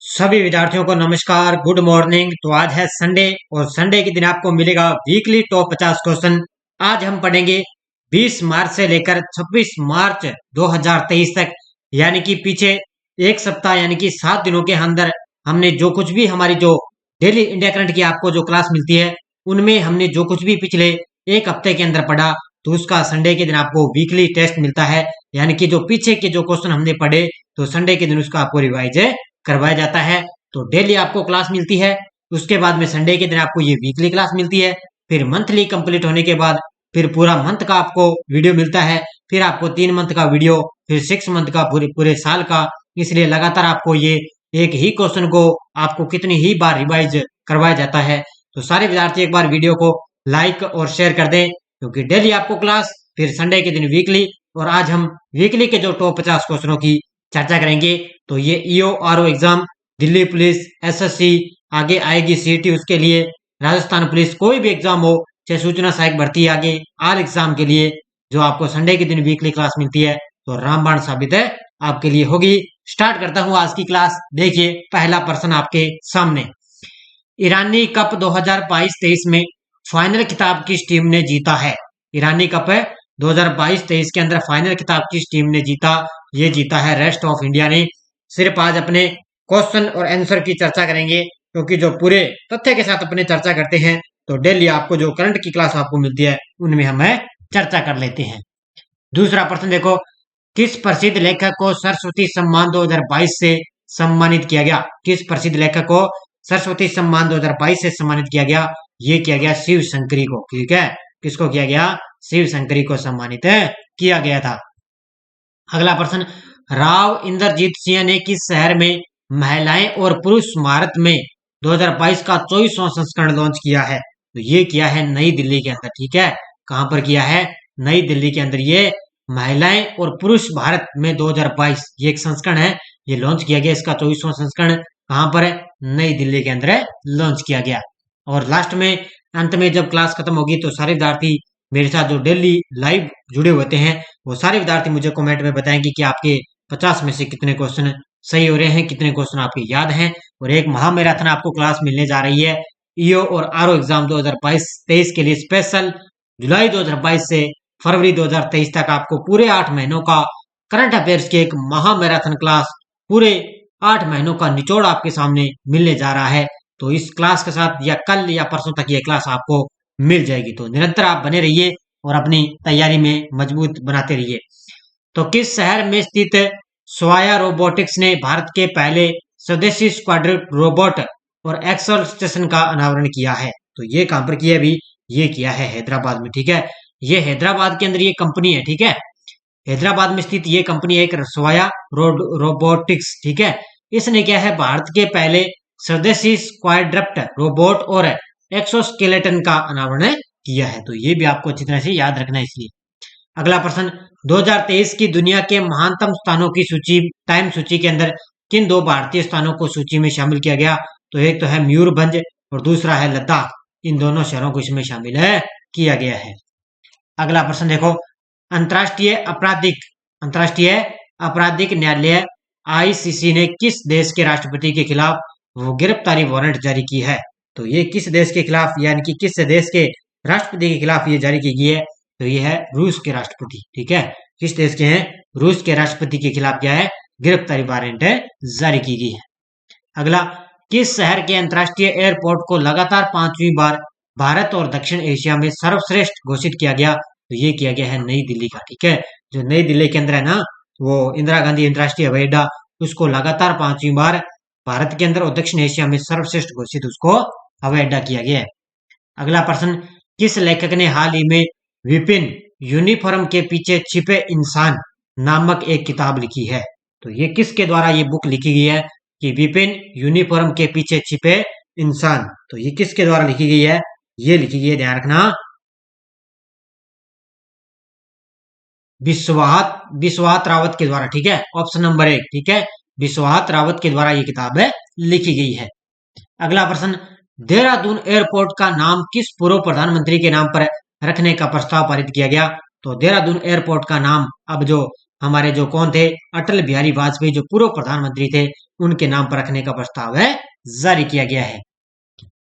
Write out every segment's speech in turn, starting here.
सभी विद्यार्थियों को नमस्कार, गुड मॉर्निंग। तो आज है संडे और संडे के दिन आपको मिलेगा वीकली टॉप 50 क्वेश्चन। आज हम पढ़ेंगे 20 मार्च से लेकर 26 मार्च 2023 तक, यानी कि पीछे एक सप्ताह यानी कि 7 दिनों के अंदर हमने जो कुछ भी हमारी जो डेली इंडिया करंट की आपको जो क्लास मिलती है, उनमें हमने जो कुछ भी पिछले एक हफ्ते के अंदर पढ़ा, तो उसका संडे के दिन आपको वीकली टेस्ट मिलता है। यानी कि जो पीछे के जो क्वेश्चन हमने पढ़े, तो संडे के दिन उसका आपको रिवाइज करवाया जाता है। तो डेली आपको क्लास मिलती है, उसके बाद में संडे के दिन आपको ये वीकली क्लास मिलती है। फिर मंथली कंप्लीट होने के बाद फिर पूरा मंथ का आपको वीडियो मिलता है, फिर आपको 3 मंथ का वीडियो, फिर 6 मंथ का, पूरे पूरे साल का। इसलिए लगातार आपको ये एक ही क्वेश्चन को आपको कितनी ही बार रिवाइज करवाया जाता है। तो सारे विद्यार्थी एक बार वीडियो को लाइक और शेयर कर दें, क्योंकि डेली आपको क्लास, फिर संडे के दिन वीकली। और आज हम वीकली के जो टॉप 50 क्वेश्चनों की चर्चा करेंगे। तो ये EO RO exam, Delhi police, SSC, आगे आएगी सीईटी, उसके लिए राजस्थान पुलिस, कोई भी एग्जाम हो, चाहे सूचना सहायक भर्ती, आगे आल एग्जाम के लिए जो आपको संडे के दिन वीकली क्लास मिलती है, तो रामबाण साबित है आपके लिए होगी। स्टार्ट करता हूं आज की क्लास। देखिए पहला प्रश्न आपके सामने। ईरानी कप 2022-23 में फाइनल खिताब किस टीम ने जीता है? ईरानी कप है 2022-23 के अंदर फाइनल खिताब किस टीम ने जीता? ये जीता है रेस्ट ऑफ इंडिया ने। सिर्फ आज अपने क्वेश्चन और आंसर की चर्चा करेंगे, क्योंकि जो पूरे तथ्य के साथ अपने चर्चा करते हैं, तो डेली आपको जो करंट की क्लास आपको मिलती है, उनमें हम चर्चा कर लेते हैं। दूसरा प्रश्न देखो, किस प्रसिद्ध लेखक को सरस्वती सम्मान 2022 से सम्मानित किया गया? किस प्रसिद्ध लेखक को सरस्वती सम्मान 2022 से सम्मानित किया गया? ये किया गया शिव शंकरी को। ठीक है, किसको किया गया? शिव शंकरी को सम्मानित किया गया था। अगला प्रश्न, राव इंद्रजीत सिंह ने किस शहर में महिलाएं और पुरुष भारत में 2022 का 24वां संस्करण लॉन्च किया है? तो ये किया है नई दिल्ली के अंदर। ठीक है, कहां पर किया है? नई दिल्ली के अंदर ये महिलाएं और पुरुष भारत में 2022 ये एक संस्करण है, ये लॉन्च किया गया। इसका 24वां संस्करण कहां पर है? नई दिल्ली के अंदर लॉन्च किया गया। और लास्ट में अंत में जब क्लास खत्म होगी, तो सारे विद्यार्थी मेरे साथ जो डेली लाइव जुड़े होते हैं, वो सारे विद्यार्थी मुझे कमेंट में बताएंगे कि आपके 50 में से कितने क्वेश्चन सही हो रहे हैं, कितने क्वेश्चन आपके याद हैं। और एक महामैराथन आपको क्लास मिलने जा रही है ईओ और आरओ एग्जाम 2022-23 के लिए स्पेशल। जुलाई 2022 से फरवरी 2023 तक आपको पूरे 8 महीनों का करंट अफेयर्स की एक महामैराथन क्लास, पूरे 8 महीनों का निचोड़ आपके सामने मिलने जा रहा है। तो इस क्लास के साथ या कल या परसों तक ये क्लास आपको मिल जाएगी। तो निरंतर आप बने रहिए और अपनी तैयारी में मजबूत बनाते रहिए। तो किस शहर में स्थित स्वाया रोबोटिक्स ने भारत के पहले स्वदेशी क्वाड्रंट रोबोट और एक्सल स्टेशन का अनावरण किया है? तो ये कहां पर किया? अभी ये किया है हैदराबाद में। ठीक है, ये हैदराबाद के अंदर ये कंपनी है। ठीक है, हैदराबाद में स्थित ये कंपनी है, एक स्वाया रोबोटिक्स। ठीक है, इसने क्या है, भारत के पहले स्वदेशी क्वाड्रंट रोबोट और एक्सोस्केलेटन का अनावरण किया है। तो ये भी आपको अच्छी तरह से याद रखना है इसलिए। अगला प्रश्न, 2023 की दुनिया के महानतम स्थानों की सूची, टाइम सूची के अंदर किन 2 भारतीय स्थानों को सूची में शामिल किया गया? तो एक तो है मयूरभंज और दूसरा है लद्दाख। इन दोनों शहरों को इसमें शामिल किया गया है। अगला प्रश्न देखो, अंतर्राष्ट्रीय आपराधिक न्यायालय आईसीसी ने किस देश के राष्ट्रपति के खिलाफ वो गिरफ्तारी वारंट जारी की है? तो ये किस देश के खिलाफ, यानी कि किस देश के राष्ट्रपति के खिलाफ ये जारी की गई है? तो ये है रूस के राष्ट्रपति। ठीक है, किस देश के हैं? रूस के राष्ट्रपति के खिलाफ क्या है? गिरफ्तारी वारंट जारी की गई है। अगला, किस शहर के अंतर्राष्ट्रीय एयरपोर्ट को लगातार 5वीं बार भारत और दक्षिण एशिया में सर्वश्रेष्ठ घोषित किया गया? तो ये किया गया है नई दिल्ली का। ठीक है, जो नई दिल्ली के अंदर है ना, वो इंदिरा गांधी अंतर्राष्ट्रीय हवाई अड्डा, उसको लगातार 5वीं बार भारत के अंदर और दक्षिण एशिया में सर्वश्रेष्ठ घोषित उसको हवाई अड्डा किया गया है। अगला प्रश्न, किस लेखक ने हाल ही में विपिन यूनिफॉर्म के पीछे छिपे इंसान नामक एक किताब लिखी है? तो ये किसके द्वारा ये बुक लिखी गई है कि विपिन यूनिफॉर्म के पीछे छिपे इंसान? तो ये किसके द्वारा लिखी गई है? ये लिखी गई है, ध्यान रखना, विश्वात रावत के द्वारा। ठीक है, ऑप्शन नंबर 1। ठीक है, विश्वात रावत के द्वारा ये किताब लिखी गई है। अगला प्रश्न, देहरादून एयरपोर्ट का नाम किस पूर्व प्रधानमंत्री के नाम पर रखने का प्रस्ताव पारित किया गया? तो देहरादून एयरपोर्ट का नाम अब जो हमारे जो कौन थे, अटल बिहारी वाजपेयी जो पूर्व प्रधानमंत्री थे, उनके नाम पर रखने का प्रस्ताव है जारी किया गया है।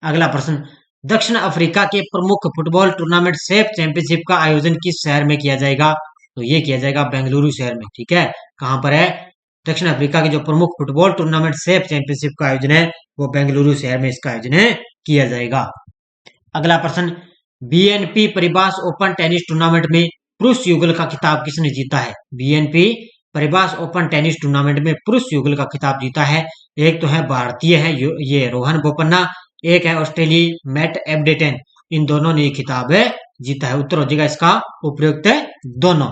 अगला प्रश्न, दक्षिण अफ्रीका के प्रमुख फुटबॉल टूर्नामेंट सेफ चैंपियनशिप का आयोजन किस शहर में किया जाएगा? तो ये किया जाएगा बेंगलुरु शहर में। ठीक है, कहां पर है? दक्षिण अफ्रीका के जो प्रमुख फुटबॉल टूर्नामेंट सेफ चैंपियनशिप का आयोजन है वो बेंगलुरु शहर में इसका आयोजन है किया जाएगा। अगला प्रश्न, BNP Paribas open tennis tournament में पुरुष युगल का खिताब किसने जीता है? BNP Paribas open tennis tournament में पुरुष युगल का खिताब जीता है, एक तो है भारतीय है ये रोहन बोपन्ना, एक है ऑस्ट्रेलियाई मैट एबडेटन, इन दोनों ने खिताब जीता है। उत्तर हो जाएगा इसका उपयुक्त दोनों।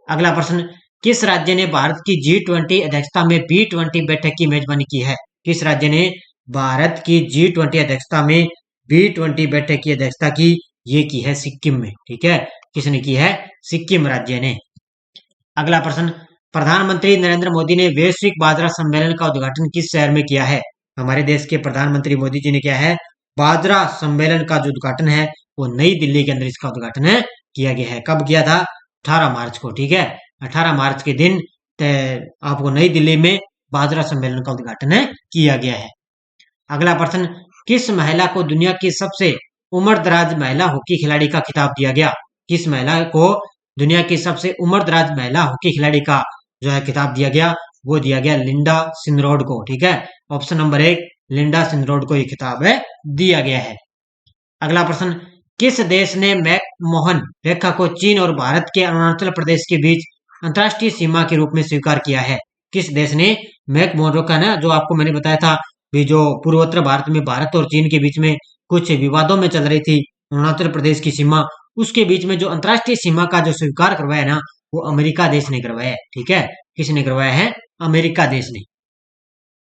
अगला प्रश्न, किस राज्य ने भारत की G20 अध्यक्षता में B20 बैठक की मेजबानी की है? किस राज्य ने भारत की G20 अध्यक्षता में B20 बैठक की अध्यक्षता की? ये की है सिक्किम में। ठीक है, किसने की है? सिक्किम राज्य ने। अगला प्रश्न, प्रधानमंत्री नरेंद्र मोदी ने वैश्विक बाजरा सम्मेलन का उद्घाटन किस शहर में किया है? हमारे देश के प्रधानमंत्री मोदी जी ने क्या है, बाजरा सम्मेलन का जो उद्घाटन है वो नई दिल्ली के अंदर इसका उद्घाटन किया गया है। कब किया था? 18 मार्च को। ठीक है, 18 मार्च के दिन आपको नई दिल्ली में बाजरा सम्मेलन का उद्घाटन किया गया है। अगला प्रश्न, किस महिला को दुनिया की सबसे उम्रदराज महिला हॉकी खिलाड़ी का खिताब दिया गया? किस महिला को दुनिया की सबसे उम्रदराज महिला हॉकी खिलाड़ी का जो है खिताब दिया गया? वो दिया गया लिंडा सिनरोड को। ठीक है, ऑप्शन नंबर 1 लिंडा सिनरोड को ये खिताब दिया गया है। अगला प्रश्न, किस देश ने मैकमोहन रेखा को चीन और भारत के अरुणाचल प्रदेश के बीच अंतर्राष्ट्रीय सीमा के रूप में स्वीकार किया है? किस देश ने मैकमोहन रेखा ना, जो आपको मैंने बताया था भी, जो पूर्वोत्तर भारत में भारत और चीन के बीच में कुछ विवादों में चल रही थी अरुणाचल प्रदेश की सीमा, उसके बीच में जो अंतर्राष्ट्रीय सीमा का जो स्वीकार करवाया ना वो अमेरिका देश ने करवाया है। ठीक है, किसने करवाया है? अमेरिका देश ने।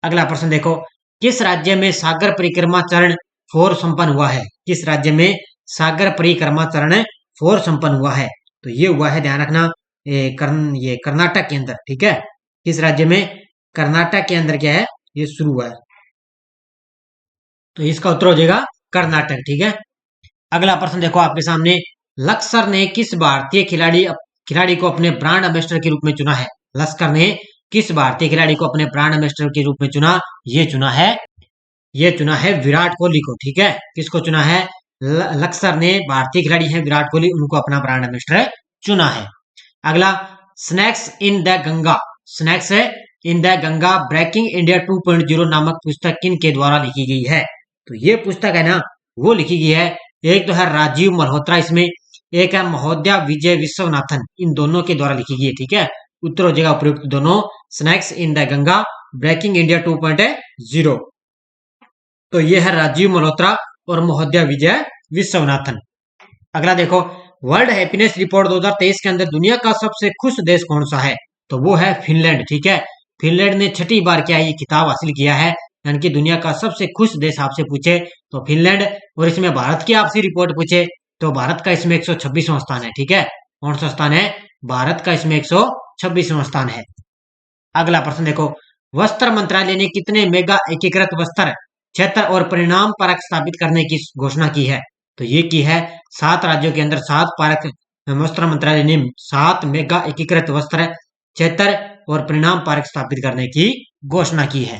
अगला प्रश्न देखो, किस राज्य में सागर परिक्रमा चरण 4 संपन्न हुआ है? किस राज्य में सागर परिक्रमा चरण 4 संपन्न हुआ है? तो ये हुआ है, ध्यान रखना, ये कर्नाटक के अंदर। ठीक है, किस राज्य में? कर्नाटक के अंदर क्या है, ये शुरू हुआ है, तो इसका उत्तर हो जाएगा कर्नाटक। ठीक है, अगला प्रश्न देखो आपके सामने, लक्सर ने किस भारतीय खिलाड़ी को अपने ब्रांड एम्बेसडर के रूप में चुना है? लश्कर ने किस भारतीय खिलाड़ी को अपने ब्रांड एम्बेसडर के रूप में चुना? ये चुना है विराट कोहली को। ठीक है, किसको चुना है? लक्सर ने भारतीय खिलाड़ी हैं विराट कोहली, उनको अपना ब्रांड एम्बेसडर चुना है। अगला, snakes in the Ganga breaking India 2.0 नामक पुस्तक किन के द्वारा लिखी गई है? तो ये पुस्तक है ना, वो लिखी गई है, एक तो है राजीव मल्होत्रा इसमें, एक है महोदया विजय विश्वनाथन, इन दोनों के द्वारा लिखी गई है। ठीक है, उत्तर हो जाएगा उपयुक्त दोनों, snakes in the Ganga breaking India 2.0। तो ये है राजीव मल्होत्रा और महोदया विजय विश्वनाथन। अगला देखो, वर्ल्ड हैप्पीनेस रिपोर्ट 2023 के अंदर दुनिया का सबसे खुश देश कौन सा है? तो वो है फिनलैंड। ठीक है, फिनलैंड ने 6ठी बार क्या ये खिताब हासिल किया है, यानी कि दुनिया का सबसे खुश देश आपसे पूछे तो फिनलैंड, और इसमें भारत की आपसे रिपोर्ट पूछे तो भारत का इसमें 126वां स्थान है। ठीक है, कौन सा स्थान है? भारत का इसमें 126वां स्थान है। अगला प्रश्न देखो, वस्त्र मंत्रालय ने कितने मेगा एकीकृत वस्त्र क्षेत्र और परिणाम पार्क स्थापित करने की घोषणा की है? तो ये की है 7 राज्यों के अंदर 7 पार्क, वस्त्र मंत्रालय ने 7 मेगा एकीकृत वस्त्र क्षेत्र और परिणाम पार्क स्थापित करने की घोषणा की है।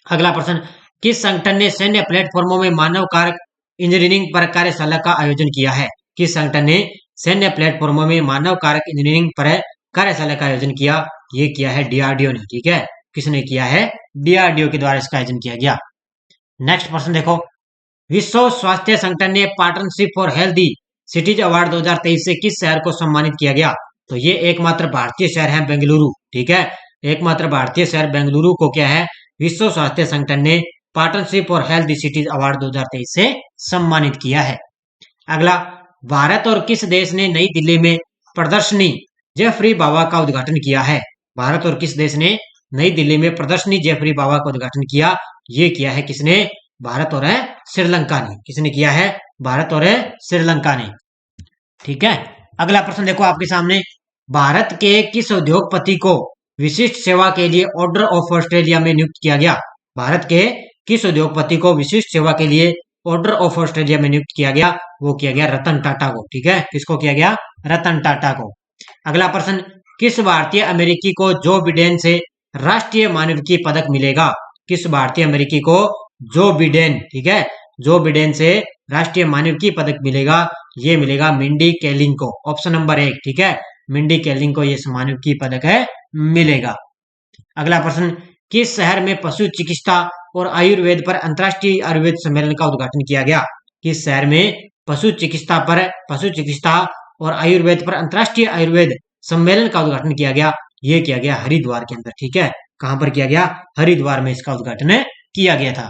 अगला प्रश्न, किस संगठन ने सैन्य प्लेटफॉर्मों में मानव कारक इंजीनियरिंग पर कार्यशाला का आयोजन किया है? किस संगठन ने सैन्य प्लेटफॉर्मों में मानव कारक इंजीनियरिंग पर कार्यशाला का आयोजन किया? ये किया है डीआरडीओ ने। ठीक है, किसने किया है? डीआरडीओ के द्वारा इसका आयोजन किया गया। नेक्स्ट प्रश्न देखो, विश्व स्वास्थ्य संगठन ने partnership for healthy cities award 2023 से किस शहर को सम्मानित किया गया? तो ये एकमात्र भारतीय शहर है बेंगलुरु। ठीक है, एकमात्र भारतीय शहर बेंगलुरु को क्या है, विश्व स्वास्थ्य संगठन ने partnership for healthy cities award 2023 से सम्मानित किया है। अगला, भारत और किस देश ने नई दिल्ली में प्रदर्शनी जेफरी बाबा का उद्घाटन किया है? भारत और किस देश ने नई दिल्ली में प्रदर्शनी जेफरी बाबा का उद्घाटन किया? ये किया है किसने? भारत और श्रीलंका ने। किसने किया है? भारत और श्रीलंका ने। ठीक है, अगला प्रश्न देखो आपके सामने, भारत के किस उद्योगपति को विशिष्ट सेवा के लिए ऑर्डर ऑफ ऑस्ट्रेलिया में नियुक्त किया गया? भारत के किस उद्योगपति को विशिष्ट सेवा के लिए ऑर्डर ऑफ ऑस्ट्रेलिया में नियुक्त किया गया? वो किया गया रतन टाटा को। ठीक है, किसको किया गया? रतन टाटा को। अगला प्रश्न, किस भारतीय अमेरिकी को जो बिडेन से राष्ट्रीय मानविकी पदक मिलेगा? किस भारतीय अमेरिकी को जो बिडेन, ठीक है, जो बिडेन से राष्ट्रीय मानविकी पदक मिलेगा? ये मिलेगा मिंडी केलिंग को। ऑप्शन नंबर 1, ठीक है, मिंडी केलिंग को ये मानविकी पदक है मिलेगा। अगला प्रश्न, किस शहर में पशु चिकित्सा और आयुर्वेद पर अंतर्राष्ट्रीय आयुर्वेद सम्मेलन का उद्घाटन किया गया? किस शहर में पशु चिकित्सा और आयुर्वेद पर अंतर्राष्ट्रीय आयुर्वेद सम्मेलन का उद्घाटन किया गया? ये किया गया हरिद्वार के अंदर, ठीक है। कहां पर किया गया? हरिद्वार में इसका उद्घाटन किया गया था।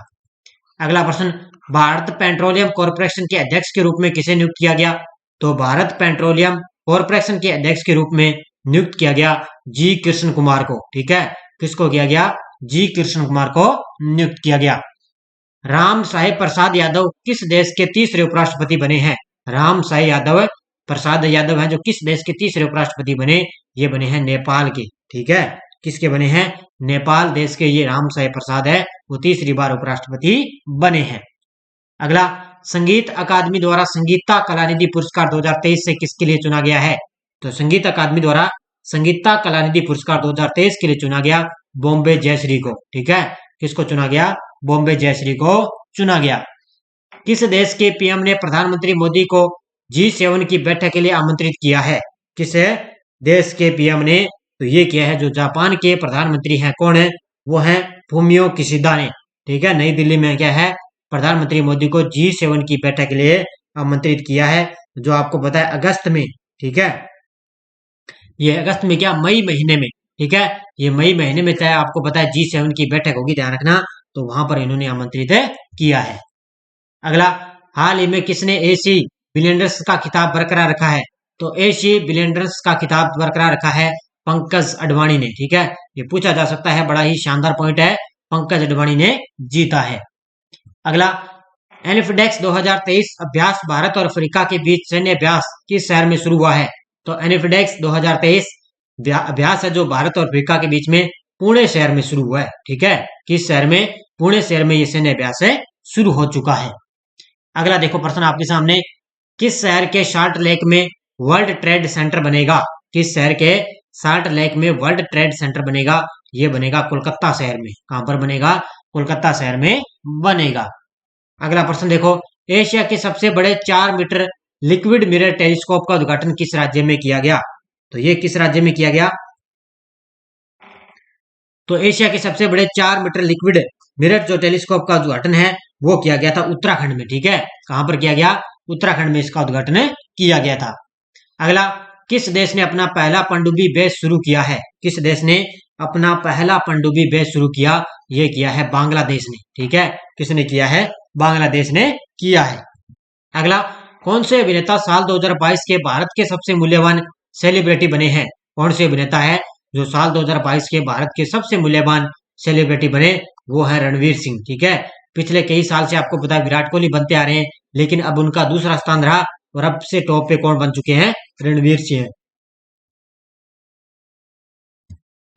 अगला प्रश्न, भारत पेट्रोलियम कॉर्पोरेशन के अध्यक्ष के रूप में किसे नियुक्त किया गया? तो भारत पेट्रोलियम कॉर्पोरेशन के अध्यक्ष के रूप में नियुक्त किया गया जी कृष्ण कुमार को, ठीक है। किसको किया गया? जी कृष्ण कुमार को नियुक्त किया गया। राम साहेब प्रसाद यादव किस देश के तीसरे उपराष्ट्रपति बने हैं? राम साहेब प्रसाद यादव हैं जो किस देश के तीसरे उपराष्ट्रपति बने? ये बने हैं नेपाल के, ठीक है। किसके बने हैं? नेपाल देश के ये राम साहेब प्रसाद है, वो तीसरी बार उपराष्ट्रपति बने हैं। अगला, संगीत अकादमी द्वारा संगीता कलानिधि पुरस्कार 2023 से किसके लिए चुना गया है? तो संगीत अकादमी द्वारा संगीता कलानिधि पुरस्कार 2023 के लिए चुना गया बॉम्बे जयश्री को, ठीक है। किसको चुना गया? बॉम्बे जयश्री को चुना गया। किस देश के पीएम ने प्रधानमंत्री मोदी को G7 की बैठक के लिए आमंत्रित किया है? किस देश के पीएम ने? तो ये किया है जो जापान के प्रधानमंत्री हैं। कौन है? वो है फूमियो किशिदा ने, ठीक है। नई दिल्ली में क्या है? प्रधानमंत्री मोदी को G7 की बैठक के लिए आमंत्रित किया है, जो आपको पता है अगस्त में, ठीक है। ये अगस्त में क्या? मई महीने में, ठीक है। ये मई महीने में चाहे आपको पता है G7 की बैठक होगी, ध्यान रखना। तो वहां पर इन्होंने आमंत्रित किया है। अगला, हाल ही में किसने एशियाई बिलियनर्स का खिताब बरकरार रखा है? तो एशियाई बिलियनर्स का खिताब बरकरार रखा है पंकज अडवाणी ने, ठीक है। ये पूछा जा सकता है, बड़ा ही शानदार पॉइंट है, पंकज अडवाणी ने जीता है। अगला, एनिफिडेक्स 2023 अभ्यास भारत और अफ्रीका के बीच सैन्य अभ्यास किस शहर में शुरू हुआ है? तो एनिफिडेक्स 2023 अभ्यास है जो भारत और अफ्रीका के बीच में पुणे शहर में शुरू हुआ है, ठीक है। किस शहर में? पुणे शहर में ये सैन्य अभ्यास शुरू हो चुका है। अगला देखो प्रश्न आपके सामने, किस शहर के साल्ट लेक में वर्ल्ड ट्रेड सेंटर बनेगा? किस शहर के साल्ट लेक में वर्ल्ड ट्रेड सेंटर बनेगा? ये बनेगा कोलकाता शहर में। कहां पर बनेगा? कोलकाता शहर में बनेगा। अगला प्रश्न देखो, एशिया के सबसे बड़े 4 मीटर लिक्विड मिरर टेलीस्कोप का उद्घाटन किस राज्य में किया गया? तो ये किस राज्य में किया गया? तो एशिया के सबसे बड़े 4 मीटर लिक्विड मिरर जो टेलीस्कोप का उद्घाटन है वो किया गया था उत्तराखंड में, ठीक है। कहां पर किया गया? उत्तराखंड में इसका उद्घाटन किया गया था। अगला, किस देश ने अपना पहला पनडुब्बी बेस शुरू किया है? किस देश ने अपना पहला पनडुब्बी बेस शुरू किया? ये किया है बांग्लादेश ने, ठीक है। किसने किया है? बांग्लादेश ने किया है। अगला, कौन से अभिनेता साल 2022 के भारत के सबसे मूल्यवान सेलिब्रिटी बने हैं? कौन से अभिनेता है जो साल 2022 के भारत के सबसे मूल्यवान सेलिब्रिटी बने? वो है रणवीर सिंह, ठीक है। पिछले कई साल से आपको पता है विराट कोहली बनते आ रहे हैं, लेकिन अब उनका दूसरा स्थान रहा और अब से टॉप पे कौन बन चुके हैं? रणवीर सिंह।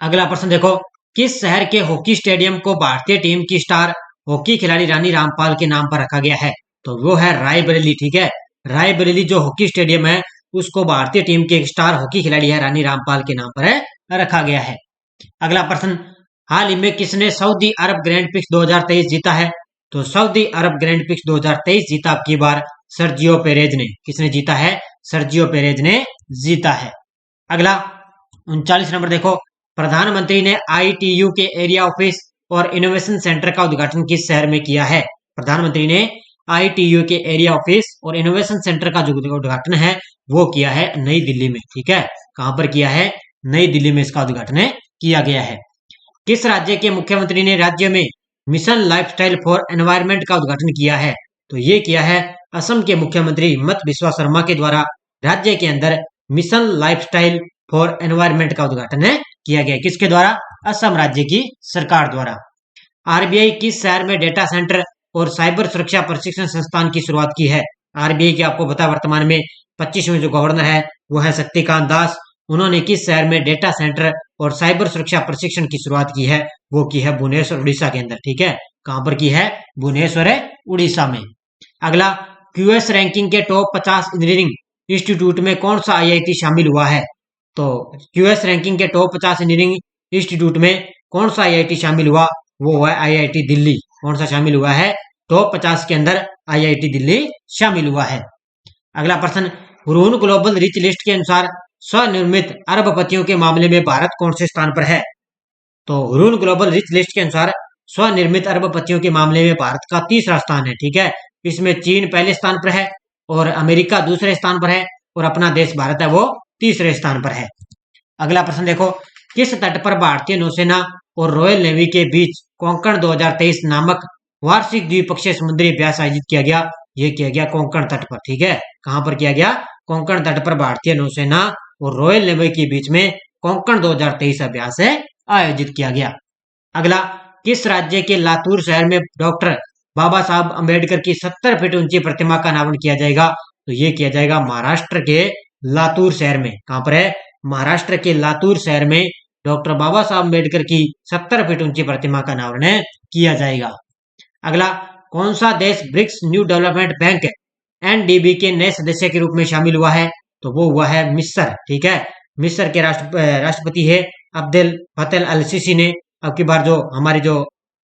अगला प्रश्न देखो, किस शहर के हॉकी स्टेडियम को भारतीय टीम की स्टार हॉकी खिलाड़ी रानी रामपाल के नाम पर रखा गया है? तो वो है रायबरेली, ठीक है। रायबरेली जो हॉकी स्टेडियम है उसको भारतीय टीम के एक स्टार हॉकी खिलाड़ी है रानी रामपाल के नाम पर रखा गया है। अगला प्रश्न, हाल ही में किसने सऊदी अरब ग्रैंड प्रिक्स 2023 जीता है? तो सऊदी अरब ग्रैंड प्रिक्स 2023 जीता अब की बार सर्जियो पेरेज ने। किसने जीता है? सर्जियो पेरेज ने जीता है। अगला 39 नंबर देखो, प्रधानमंत्री ने ITU के एरिया ऑफिस और इनोवेशन सेंटर का उद्घाटन किस शहर में किया है? प्रधानमंत्री ने ITU के एरिया ऑफिस और इनोवेशन सेंटर का जो उद्घाटन है वो किया है नई दिल्ली में, ठीक है। कहां पर किया है? नई दिल्ली में इसका उद्घाटन किया गया है। किस राज्य के मुख्यमंत्री ने राज्य में मिशन लाइफस्टाइल फॉर एनवायरमेंट का उद्घाटन किया है? तो ये किया है असम के मुख्यमंत्री हिमंत बिस्वा शर्मा के द्वारा राज्य के अंदर मिशन लाइफस्टाइल फॉर एनवायरमेंट का उद्घाटन किया गया। किसके द्वारा? असम राज्य की सरकार द्वारा। RBI किस शहर में डेटा सेंटर और साइबर सुरक्षा प्रशिक्षण संस्थान की शुरुआत की है? RBI के आपको पता वर्तमान में 25वें जो गवर्नर है वो है शक्तिकांत दास। उन्होंने किस शहर में डेटा सेंटर और साइबर सुरक्षा प्रशिक्षण की शुरुआत की है? वो की है भुवनेश्वर उड़ीसा के अंदर, ठीक है। कहां पर की है? भुवनेश्वर उड़ीसा में। अगला, QS रैंकिंग के टॉप 50 इंजीनियरिंग इंस्टीट्यूट में कौन सा IIT शामिल हुआ है? तो यूएस रैंकिंग के टॉप 50 इंजीनियरिंग इंस्टीट्यूट में कौन सा आईआईटी शामिल हुआ? वो हुआ आईआईटी दिल्ली। कौन सा शामिल हुआ है? टॉप 50 के अंदर आईआईटी दिल्ली शामिल हुआ है। अगला प्रश्न, हुरून ग्लोबल रिच लिस्ट के अनुसार स्वनिर्मित अरबपतियों के मामले में भारत कौन से स्थान पर है? तो हुरून ग्लोबल रिच लिस्ट के अनुसार स्वनिर्मित अरबपतियों के मामले में भारत का तीसरा स्थान है। ठीक है, इसमें चीन पहले स्थान पर है और अमेरिका दूसरे स्थान पर है और अपना देश भारत है वो तीसरे स्थान पर है। अगला प्रश्न देखो, किस तट पर भारतीय नौसेना और रॉयल नेवी के बीच कोंकण 2023 नामक वार्षिक द्विपक्षीय समुद्री अभ्यास आयोजित किया गया? ये किया गया कोंकण तट पर। ठीक है, कहां पर किया गया? कोंकण तट पर भारतीय नौसेना और रॉयल नेवी के बीच में कोंकण 2023 अभ्यास है आयोजित किया गया। अगला, किस राज्य के लातूर शहर में डॉक्टर बाबा साहब अम्बेडकर की 70 फीट ऊंची प्रतिमा का अनावरण किया जाएगा? तो ये किया जाएगा महाराष्ट्र के लातूर शहर में। कहां पर है? महाराष्ट्र के लातूर शहर में डॉक्टर बाबा साहब अम्बेडकर की 70 फीट ऊंची प्रतिमा का अनावरण किया जाएगा। अगला, कौन सा देश BRICS New Development Bank NDB के नए सदस्य के रूप में शामिल हुआ है? तो वो हुआ है मिस्र। ठीक है, मिस्र के राष्ट्रपति है अब्देल फतेह अल सीसी ने अब की बार जो हमारे जो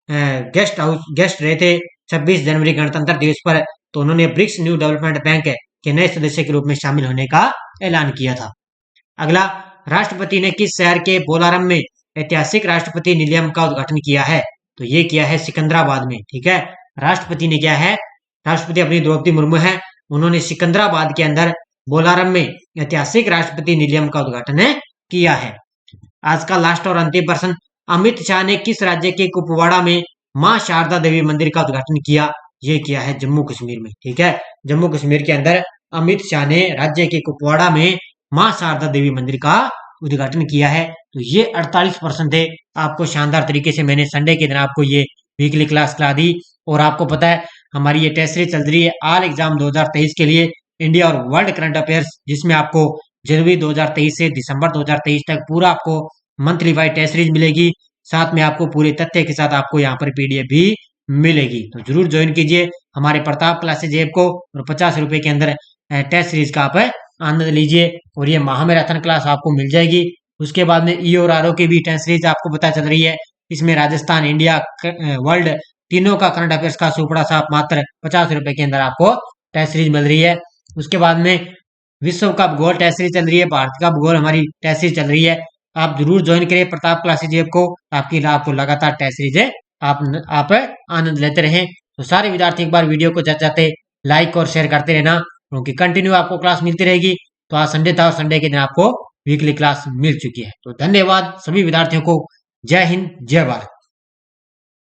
गेस्ट रहे थे 26 जनवरी गणतंत्र दिवस पर, तो उन्होंने ब्रिक्स न्यू डेवलपमेंट बैंक के नए सदस्य के रूप में शामिल होने का ऐलान किया था। अगला, राष्ट्रपति ने किस शहर के बोलारम में ऐतिहासिक राष्ट्रपति निलयम का उद्घाटन किया है? तो ये किया है सिकंदराबाद में। ठीक है, राष्ट्रपति ने क्या है? राष्ट्रपति अपनी द्रौपदी मुर्मू है, उन्होंने सिकंदराबाद के अंदर बोलारम में ऐतिहासिक राष्ट्रपति निलयम का उद्घाटन किया है। आज का लास्ट और अंतिम प्रश्न, अमित शाह ने किस राज्य के कुपवाड़ा में मां शारदा देवी मंदिर का उद्घाटन किया? ये किया है जम्मू कश्मीर में। ठीक है, जम्मू कश्मीर के अंदर अमित शाह ने राज्य के कुपवाड़ा में मां शारदा देवी मंदिर का उद्घाटन किया है। तो ये 48 प्रश्न थे। आपको शानदार तरीके से मैंने संडे के दिन आपको ये वीकली क्लास करा दी। और आपको पता है हमारी ये टेस्ट सीरीज चल रही है ऑल एग्जाम 2023 के लिए, इंडिया और वर्ल्ड करंट अफेयर्स, जिसमें आपको जनवरी 2023 से दिसंबर 2023 तक पूरा आपको मंथली वाइज टेस्ट सीरीज मिलेगी। साथ में आपको पूरे तथ्य के साथ आपको यहाँ पर पीडीएफ भी मिलेगी। तो जरूर ज्वाइन कीजिए हमारे प्रताप क्लासेज ऐप को और 50 रुपए के अंदर टेस्ट सीरीज का आप आनंद लीजिए। और ये महामैराथन क्लास आपको मिल जाएगी। उसके बाद में ई और आर ओ की भी टेस्ट सीरीज आपको पता चल रही है। इसमें राजस्थान, इंडिया, वर्ल्ड तीनों का करंट अफेयर्स का सुपड़ा साफ मात्र 50 रुपए के अंदर आपको टेस्ट सीरीज मिल रही है। उसके बाद में विश्व का भूगोल टेस्ट सीरीज चल रही है, भारत का भूगोल हमारी टेस्ट सीरीज चल रही है। आप जरूर ज्वाइन करें प्रताप क्लासेज ऐप को, आपको लगातार टेस्ट सीरीज है आप आनंद लेते रहें। तो सारे विद्यार्थी एक बार वीडियो को जाते लाइक और शेयर करते रहना, क्योंकि कंटिन्यू आपको क्लास मिलती रहेगी। तो आज संडे था और संडे के दिन आपको वीकली क्लास मिल चुकी है। तो धन्यवाद सभी विद्यार्थियों को। जय हिंद, जय भारत।